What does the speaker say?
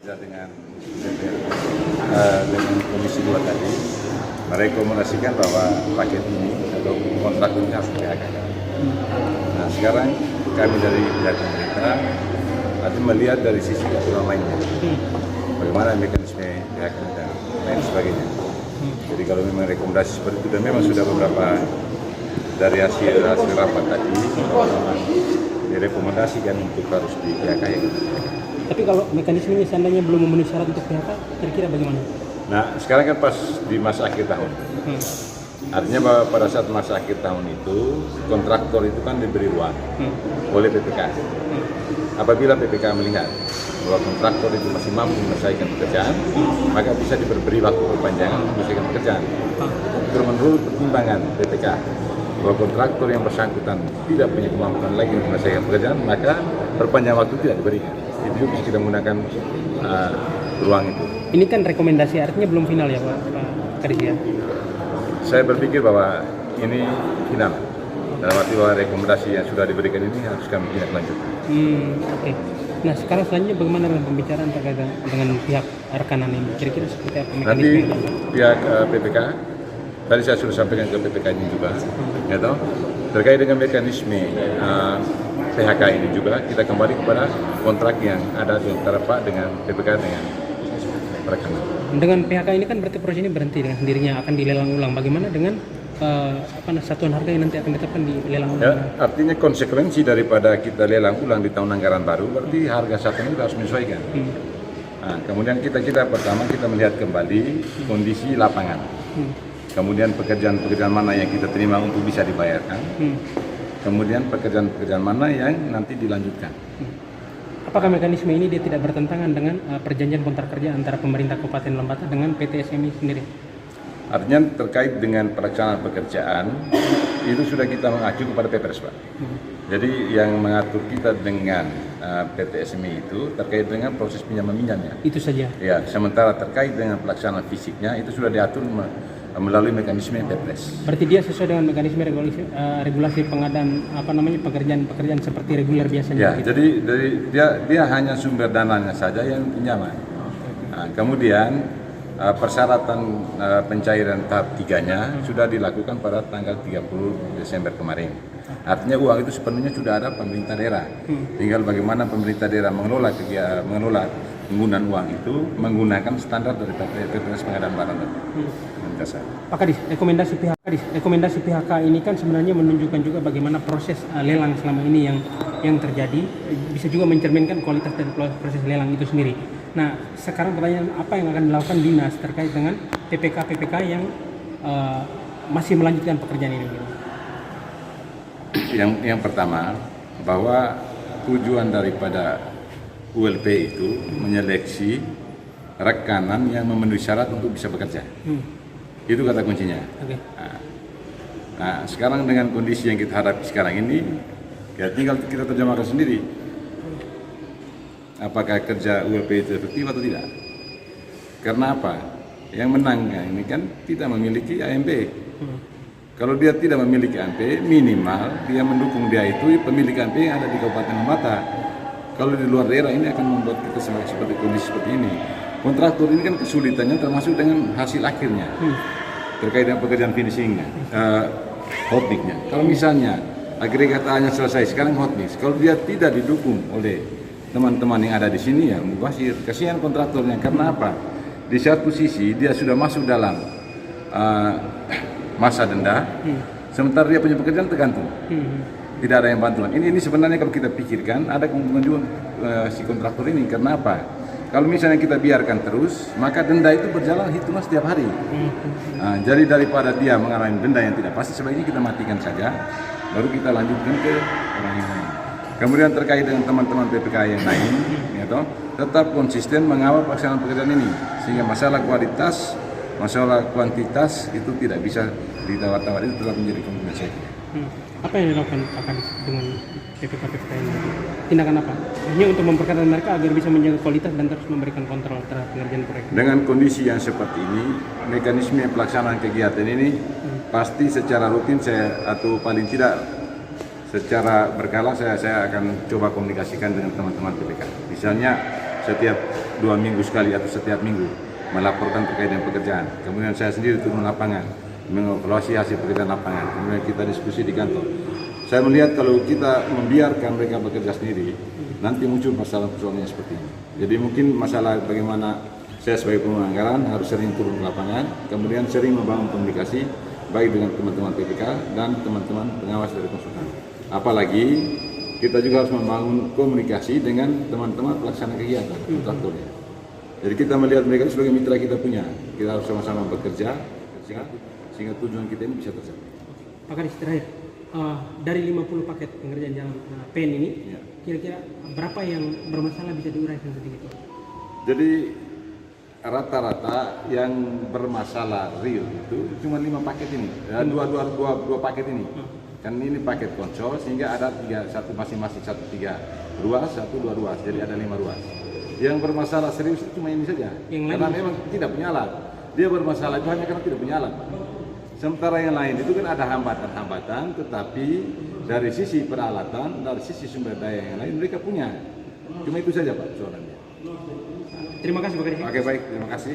Ya, dengan Komisi 2 tadi merekomendasikan bahwa paket ini atau kontrak ini harus PHK. Nah, sekarang kami dari pihak pemerintah nanti melihat dari sisi aturan mainnya, bagaimana mekanisme PHK dan lain sebagainya. Jadi kalau memang rekomendasi seperti itu, dan memang sudah beberapa dari hasil rapat tadi direkomendasikan untuk harus di PHK. Tapi kalau mekanismenya seandainya belum memenuhi syarat untuk PHK, kira-kira bagaimana? Nah, sekarang kan pas di masa akhir tahun. Artinya bahwa pada saat masa akhir tahun itu, kontraktor itu kan diberi ruang oleh PPK. Apabila PPK melihat bahwa kontraktor itu masih mampu menyelesaikan pekerjaan, maka bisa diberi waktu perpanjangan untuk menyelesaikan pekerjaan. Terus menurut pertimbangan PPK, bahwa kontraktor yang bersangkutan tidak punya kemampuan lagi untuk menyelesaikan pekerjaan, maka perpanjangan waktu tidak diberikan. Itu bisa kita menggunakan ruang itu. Ini kan rekomendasi, artinya belum final ya Pak Kadis ya? Saya berpikir bahwa ini final. Dalam arti bahwa rekomendasi yang sudah diberikan ini harus kami tindak lanjut. Oke. Nah sekarang selanjutnya bagaimana dengan pembicaraan terkait dengan pihak rekanan ini? Kira-kira seperti apa Nanti mekanismenya? pihak PPK, tadi saya sudah sampaikan ke PPK ini juga, ya toh, terkait dengan mekanisme PHK ini juga kita kembali kepada kontrak yang ada di antara Pak dengan PPK dengan rekanan. Dengan PHK ini kan berarti proses ini berhenti dengan sendirinya, akan dilelang ulang. Bagaimana dengan satuan harga yang nanti akan ditetapkan di lelang ulang? Ya, artinya konsekuensi daripada kita lelang ulang di tahun anggaran baru, berarti harga satuan itu harus menyesuaikan. Nah, kemudian kita pertama kita melihat kembali kondisi lapangan. Kemudian pekerjaan-pekerjaan mana yang kita terima untuk bisa dibayarkan. Kemudian pekerjaan-pekerjaan mana yang nanti dilanjutkan. Apakah mekanisme ini dia tidak bertentangan dengan perjanjian kontrak kerja antara pemerintah Kabupaten Lembata dengan PT SMI sendiri? Artinya terkait dengan pelaksanaan pekerjaan itu sudah kita mengacu kepada Perpres, Pak. Jadi yang mengatur kita dengan PT SMI itu terkait dengan proses pinjam meminjamnya. Itu saja. Ya, sementara terkait dengan pelaksanaan fisiknya itu sudah diatur melalui mekanisme Perpres. Berarti dia sesuai dengan mekanisme regulasi pengadaan pekerjaan seperti reguler biasanya. Ya, gitu. jadi dia hanya sumber dananya saja yang pinjaman. Nah, kemudian persyaratan pencairan tahap 3-nya sudah dilakukan pada tanggal 30 Desember kemarin. Artinya uang itu sepenuhnya sudah ada pemerintah daerah. Tinggal bagaimana pemerintah daerah mengelola penggunaan uang itu menggunakan standar dari Perpres pengadaan barang dan jasa. Pak Kadis, rekomendasi PHK ini kan sebenarnya menunjukkan juga bagaimana proses lelang selama ini yang terjadi, bisa juga mencerminkan kualitas dari proses lelang itu sendiri. Nah, sekarang pertanyaan apa yang akan dilakukan dinas terkait dengan PPK yang masih melanjutkan pekerjaan ini? Yang pertama, bahwa tujuan daripada ULP itu menyeleksi rekanan yang memenuhi syarat untuk bisa bekerja. Itu kata kuncinya. Okay. Nah, sekarang dengan kondisi yang kita hadapi sekarang ini, ya tinggal kita terjemahkan sendiri. Apakah kerja ULP itu efektif atau tidak? Karena apa? Yang menang ini kan tidak memiliki AMP. Kalau dia tidak memiliki AMP, minimal dia mendukung dia itu pemilik AMP yang ada di Kabupaten Lembata. Kalau di luar daerah ini akan membuat kita seperti kondisi seperti ini. Kontraktor ini kan kesulitannya termasuk dengan hasil akhirnya terkait dengan pekerjaan finishingnya, hot mix-nya. Kalau misalnya agregat A-nya selesai, sekarang hot mix. Kalau dia tidak didukung oleh teman-teman yang ada di sini, ya mubazir. Kasihan kontraktornya. Karena apa? Di satu sisi dia sudah masuk dalam masa denda, sementara dia punya pekerjaan tergantung. Tidak ada yang bantuan. Ini sebenarnya kalau kita pikirkan ada keuntungan juga si kontraktor ini. Karena apa? Kalau misalnya kita biarkan terus, maka denda itu berjalan hitungan setiap hari. Nah, jadi daripada dia mengalami denda yang tidak pasti, sebaiknya kita matikan saja, baru kita lanjutkan ke orang yang lain. Kemudian terkait dengan teman-teman PPK yang lain, ya toh, tetap konsisten mengawal pelaksanaan pekerjaan ini, sehingga masalah kualitas, masalah kuantitas itu tidak bisa ditawar-tawar, itu tetap menjadi komitmen saya. Apa yang dilakukan Pak Kadis dengan PPK ini? Tindakan apa? Hanya untuk memperketat mereka agar bisa menjaga kualitas dan terus memberikan kontrol terhadap pengerjaan proyek. Dengan kondisi yang seperti ini, mekanisme pelaksanaan kegiatan ini pasti secara rutin atau paling tidak secara berkala saya akan coba komunikasikan dengan teman-teman PPK. Misalnya setiap 2 minggu sekali atau setiap minggu melaporkan terkait dengan pekerjaan. Kemudian saya sendiri turun lapangan, mengevaluasi hasil pekerjaan lapangan. Kemudian kita diskusi di kantor. Saya melihat kalau kita membiarkan mereka bekerja sendiri, nanti muncul masalah-masalahnya seperti ini. Jadi mungkin masalah bagaimana saya sebagai pengelola anggaran harus sering turun ke lapangan, kemudian sering membangun komunikasi baik dengan teman-teman PPK dan teman-teman pengawas dari konsultan. Apalagi kita juga harus membangun komunikasi dengan teman-teman pelaksana kegiatan, kontraktornya. Jadi kita melihat mereka sebagai mitra kita punya. Kita harus sama-sama bekerja sehingga tujuan kita ini bisa tercapai. Pak Kadis, terakhir, dari 50 paket pengerjaan jalan PN ini, Ya. kira-kira berapa yang bermasalah bisa diuraikan sedikit? Jadi rata-rata yang bermasalah real itu cuma 5 paket ini, dua paket ini. Kan ini paket konsol sehingga ada satu masing-masing 1 3 ruas, 1 2 ruas, jadi ada 5 ruas. Yang bermasalah serius itu cuma ini saja, karena memang tidak punya alat. Dia bermasalah itu hanya karena tidak punya alat, Pak. Sementara yang lain itu kan ada hambatan-hambatan, tetapi dari sisi peralatan, dari sisi sumber daya yang lain mereka punya. Cuma itu saja Pak soalnya. Terima kasih Pak Kadis. Oke baik, terima kasih.